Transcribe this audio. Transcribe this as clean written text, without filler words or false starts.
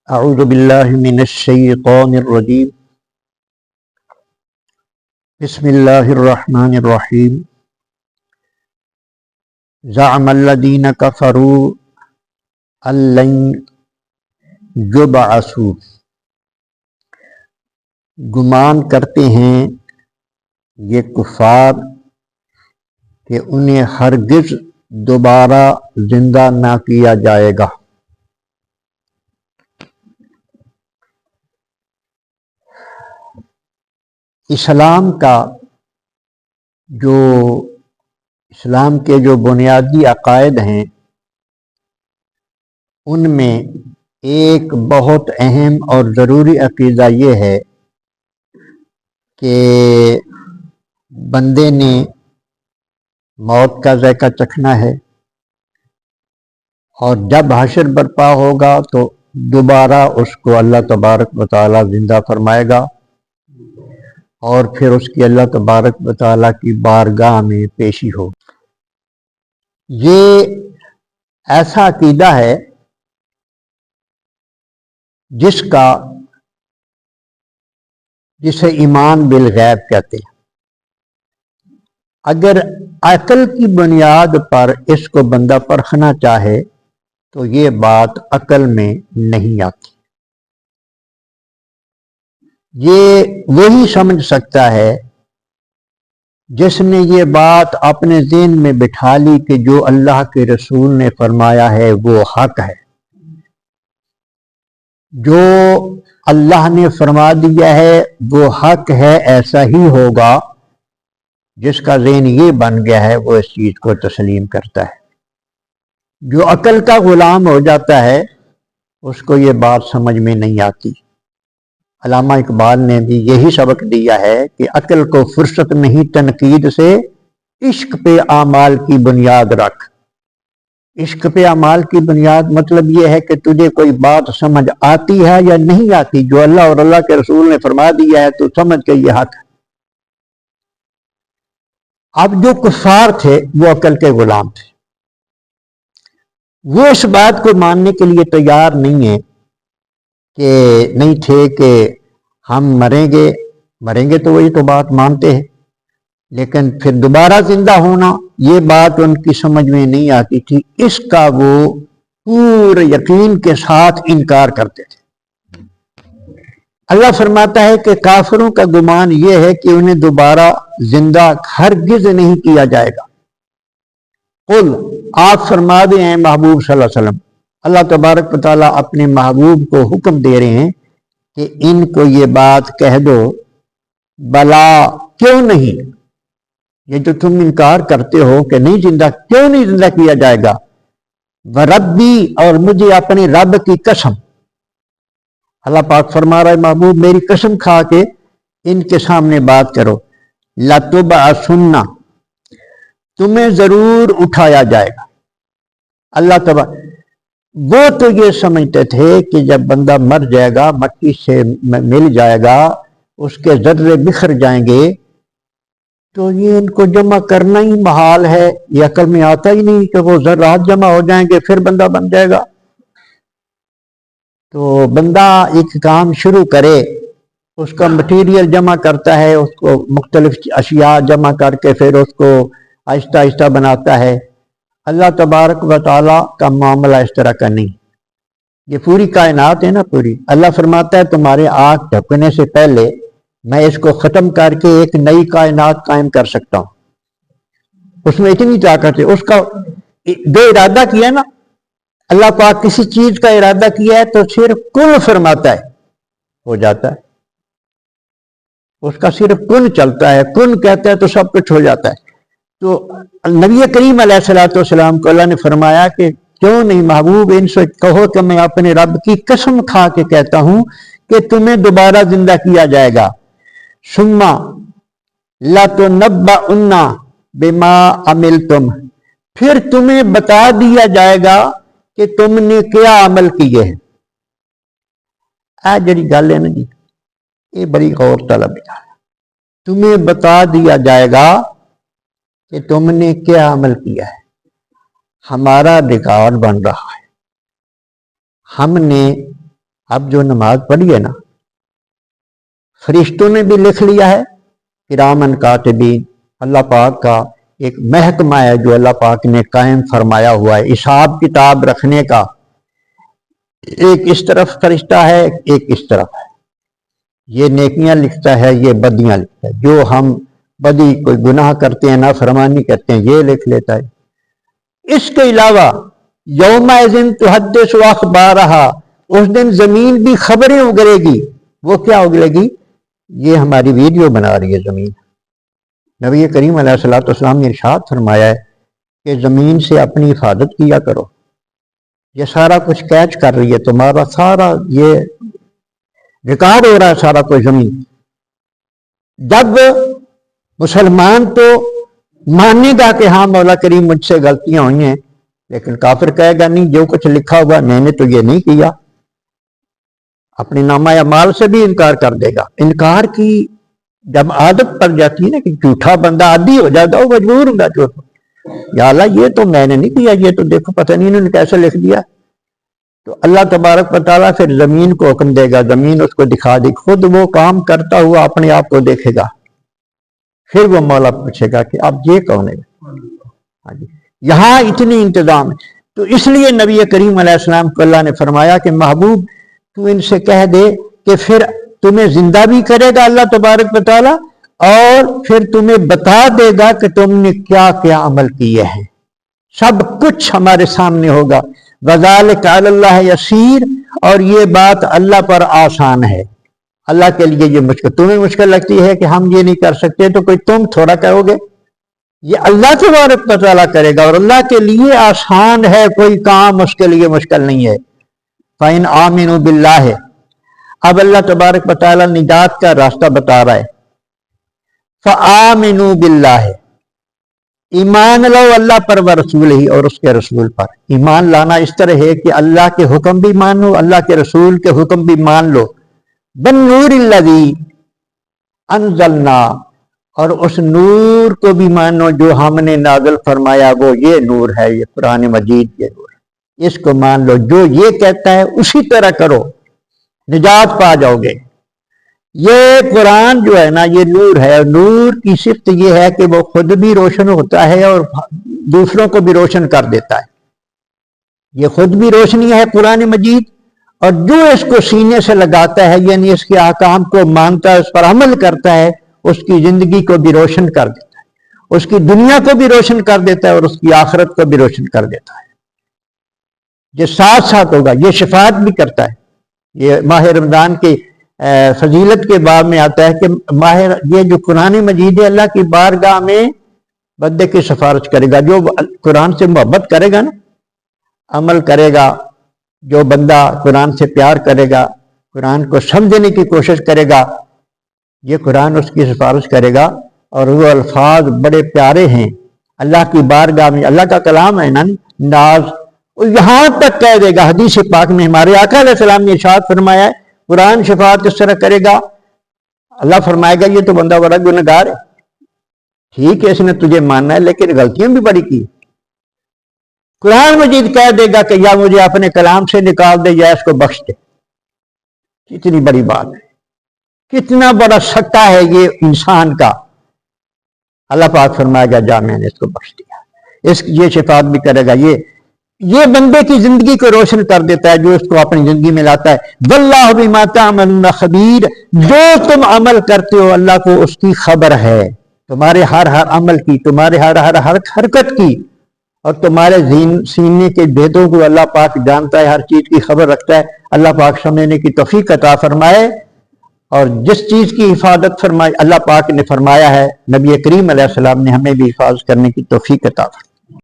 اعوذ باللہ من الشیطان الرجیم بسم اللہ الرحمن الرحیم زعم الذین کفروا ان لن یبعثوا، گمان کرتے ہیں یہ کفار کہ انہیں ہرگز دوبارہ زندہ نہ کیا جائے گا۔ اسلام کے جو بنیادی عقائد ہیں ان میں ایک بہت اہم اور ضروری عقیدہ یہ ہے کہ بندے نے موت کا ذائقہ چکھنا ہے اور جب حشر برپا ہوگا تو دوبارہ اس کو اللہ تبارک و تعالی زندہ فرمائے گا اور پھر اس کی اللہ تبارک و تعالی کی بارگاہ میں پیشی ہو۔ یہ ایسا عقیدہ ہے جسے ایمان بالغیب کہتے ہیں۔ اگر عقل کی بنیاد پر اس کو بندہ پرکھنا چاہے تو یہ بات عقل میں نہیں آتی۔ یہ وہی سمجھ سکتا ہے جس نے یہ بات اپنے ذہن میں بٹھا لی کہ جو اللہ کے رسول نے فرمایا ہے وہ حق ہے، جو اللہ نے فرما دیا ہے وہ حق ہے، ایسا ہی ہوگا۔ جس کا ذہن یہ بن گیا ہے وہ اس چیز کو تسلیم کرتا ہے۔ جو عقل کا غلام ہو جاتا ہے اس کو یہ بات سمجھ میں نہیں آتی۔ علامہ اقبال نے بھی یہی سبق دیا ہے کہ عقل کو فرصت نہیں تنقید سے، عشق پہ اعمال کی بنیاد رکھ۔ عشق پہ اعمال کی بنیاد مطلب یہ ہے کہ تجھے کوئی بات سمجھ آتی ہے یا نہیں آتی، جو اللہ اور اللہ کے رسول نے فرما دیا ہے تو سمجھ کے یہ حق ہے۔ اب جو کفار تھے وہ عقل کے غلام تھے، وہ اس بات کو ماننے کے لیے تیار نہیں تھے کہ ہم مریں گے تو وہی تو بات مانتے ہیں، لیکن پھر دوبارہ زندہ ہونا یہ بات ان کی سمجھ میں نہیں آتی تھی، اس کا وہ پورے یقین کے ساتھ انکار کرتے تھے۔ اللہ فرماتا ہے کہ کافروں کا گمان یہ ہے کہ انہیں دوبارہ زندہ ہرگز نہیں کیا جائے گا۔ قل، آپ فرما دیں ہیں محبوب صلی اللہ علیہ وسلم، اللہ تبارک و تعالیٰ اپنے محبوب کو حکم دے رہے ہیں کہ ان کو یہ بات کہہ دو، بلا کیوں نہیں، یہ جو تم انکار کرتے ہو کہ کیوں نہیں زندہ کیا جائے گا، وربی، اور مجھے اپنے رب کی قسم، اللہ پاک فرما رہا ہے محبوب میری قسم کھا کے ان کے سامنے بات کرو، لتبعثن، تمہیں ضرور اٹھایا جائے گا۔ اللہ تبارک، وہ تو یہ سمجھتے تھے کہ جب بندہ مر جائے گا، مٹی سے مل جائے گا، اس کے ذرے بکھر جائیں گے تو یہ ان کو جمع کرنا ہی محال ہے، یہ عقل میں آتا ہی نہیں کہ وہ ذرات جمع ہو جائیں گے پھر بندہ بن جائے گا۔ تو بندہ ایک کام شروع کرے، اس کا مٹیریل جمع کرتا ہے، اس کو مختلف اشیاء جمع کر کے پھر اس کو آہستہ آہستہ بناتا ہے۔ اللہ تبارک و تعالیٰ کا معاملہ اس طرح کا نہیں، یہ پوری کائنات ہے نا، پوری اللہ فرماتا ہے تمہارے آنکھ جھپکنے سے پہلے میں اس کو ختم کر کے ایک نئی کائنات قائم کر سکتا ہوں، اس میں اتنی طاقت ہے۔ اس کا جو ارادہ کیا نا، اللہ پاک کسی چیز کا ارادہ کیا ہے تو صرف کن فرماتا ہے، ہو جاتا ہے، اس کا صرف کن چلتا ہے، کن کہتا ہے تو سب کچھ ہو جاتا ہے۔ تو نبی کریم علیہ الصلوۃ والسلام کو اللہ نے فرمایا کہ کیوں نہیں محبوب ان سے کہو کہ میں اپنے رب کی قسم کھا کے کہتا ہوں کہ تمہیں دوبارہ زندہ کیا جائے گا، ثم لتنبؤن بما عملتم، پھر تمہیں بتا دیا جائے گا کہ تم نے کیا عمل کیے ہیں۔ جڑی گل ہے نا جی، یہ بڑی غور طلب ہے۔ تمہیں بتا دیا جائے گا کہ تم نے کیا عمل کیا ہے۔ ہمارا ریکارڈ بن رہا ہے، ہم نے اب جو نماز پڑھی ہے نا، فرشتوں نے بھی لکھ لیا ہے، کرامن کاتبین، اللہ پاک کا ایک محکمہ ہے جو اللہ پاک نے قائم فرمایا ہوا ہے، حساب کتاب رکھنے کا۔ ایک اس طرف فرشتہ ہے، ایک اس طرف ہے، یہ نیکیاں لکھتا ہے، یہ بدیاں لکھتا ہے۔ جو ہم بدی کوئی گناہ کرتے ہیں، نافرمانی کرتے ہیں، یہ لکھ لیتا ہے۔ اس کے علاوہ یومئذ تحدث اخبارہا، اس دن زمین بھی خبریں اگلے گی۔ وہ کیا اگلے گی؟ یہ ہماری ویڈیو بنا رہی ہے زمین۔ نبی کریم علیہ الصلوۃ والسلام نے ارشاد فرمایا ہے کہ زمین سے اپنی حفاظت کیا کرو، یہ سارا کچھ کیچ کر رہی ہے، تمہارا سارا یہ ریکارڈ ہو رہا ہے سارا کچھ زمین۔ جب مسلمان تو مانے گا کہ ہاں مولا کریم مجھ سے غلطیاں ہوئی ہیں، لیکن کافر کہے گا نہیں، جو کچھ لکھا ہوا میں نے تو یہ نہیں کیا، اپنے نامہ اعمال سے بھی انکار کر دے گا۔ انکار کی جب عادت پڑ جاتی ہے نا کہ جھوٹا بندہ عادی ہو جاتا ہے، وہ مجبور ہوں گا جو یا اللہ یہ تو میں نے نہیں کیا، یہ تو دیکھو پتہ نہیں انہوں نے کیسے لکھ دیا۔ تو اللہ تبارک و تعالیٰ پھر زمین کو حکم دے گا، زمین اس کو دکھا دے، خود وہ کام کرتا ہوا اپنے آپ کو دیکھے گا، پھر وہ مولا پوچھے گا کہ اب یہ کون ہے؟ یہاں اتنی انتظام ہے۔ تو اس لیے نبی کریم علیہ السلام کو اللہ نے فرمایا کہ محبوب تو ان سے کہہ دے کہ پھر تمہیں زندہ بھی کرے گا اللہ تبارک و تعالیٰ، اور پھر تمہیں بتا دے گا کہ تم نے کیا کیا عمل کیے ہیں، سب کچھ ہمارے سامنے ہوگا۔ وَذَلِكَ عَلَى اللَّهِ يَسِيرٌ، اور یہ بات اللہ پر آسان ہے، اللہ کے لیے یہ مشکل، تمہیں مشکل لگتی ہے کہ ہم یہ نہیں کر سکتے تو کوئی تم تھوڑا کرو گے، یہ اللہ تبارک و تعالیٰ کرے گا، اور اللہ کے لیے آسان ہے، کوئی کام اس کے لیے مشکل نہیں ہے۔ فَإِنْ آمِنُوا بِاللَّهِ، اب اللہ تبارک و تعالیٰ نجات کا راستہ بتا رہا ہے۔ فَآمِنُوا بِاللَّهِ، ایمان لو اللہ پر و رسول ہی، اور اس کے رسول پر۔ ایمان لانا اس طرح ہے کہ اللہ کے حکم بھی مانو، اللہ کے رسول کے حکم بھی مان لو۔ بِالنُّورِ الَّذِي أَنزَلْنَا، اور اس نور کو بھی مانو جو ہم نے نازل فرمایا، وہ یہ نور ہے، یہ قرآن مجید یہ نور ہے، اس کو مان لو، جو یہ کہتا ہے اسی طرح کرو، نجات پا جاؤ گے۔ یہ قرآن جو ہے نا یہ نور ہے، اور نور کی صفت یہ ہے کہ وہ خود بھی روشن ہوتا ہے اور دوسروں کو بھی روشن کر دیتا ہے، یہ خود بھی روشنی ہے قرآن مجید، اور جو اس کو سینے سے لگاتا ہے یعنی اس کے احکام کو مانتا ہے، اس پر عمل کرتا ہے، اس کی زندگی کو بھی روشن کر دیتا ہے، اس کی دنیا کو بھی روشن کر دیتا ہے، اور اس کی آخرت کو بھی روشن کر دیتا ہے۔ یہ ساتھ ساتھ ہوگا، یہ شفاعت بھی کرتا ہے۔ یہ ماہ رمضان کی فضیلت کے باب میں آتا ہے کہ یہ جو قرآن مجید ہے اللہ کی بارگاہ میں بندے کی سفارش کرے گا، جو قرآن سے محبت کرے گا نا، عمل کرے گا، جو بندہ قرآن سے پیار کرے گا، قرآن کو سمجھنے کی کوشش کرے گا، یہ قرآن اس کی سفارش کرے گا، اور وہ الفاظ بڑے پیارے ہیں اللہ کی بارگاہ میں، اللہ کا کلام ہے نا، ناز یہاں تک کہہ دے گا۔ حدیث پاک میں ہمارے آقا علیہ السلام نے ارشاد فرمایا ہے، قرآن شفاعت اس طرح کرے گا، اللہ فرمائے گا یہ تو بندہ بڑا گنہگار ہے، ٹھیک ہے اس نے تجھے ماننا ہے لیکن غلطیاں بھی بڑی کی۔ قرآن مجید کہہ دے گا کہ یا مجھے اپنے کلام سے نکال دے یا اس کو بخش دے۔ کتنی بڑی بات ہے، کتنا بڑا سٹا ہے یہ انسان کا۔ اللہ پاک فرمائے گا جا میں نے اس کو بخش دیا، یہ شفاعت بھی کرے گا، یہ بندے کی زندگی کو روشن کر دیتا ہے جو اس کو اپنی زندگی میں لاتا ہے۔ واللہ بما تعملون خبیر، جو تم عمل کرتے ہو اللہ کو اس کی خبر ہے، تمہارے ہر عمل کی، تمہارے ہر حرکت کی، اور تمہارے سینے کے بھیدوں کو اللہ پاک جانتا ہے، ہر چیز کی خبر رکھتا ہے۔ اللہ پاک سمجھنے کی توفیق عطا فرمائے، اور جس چیز کی حفاظت فرمائے اللہ پاک نے فرمایا ہے، نبی کریم علیہ السلام نے ہمیں بھی حفاظت کرنے کی توفیق عطا فرمائے۔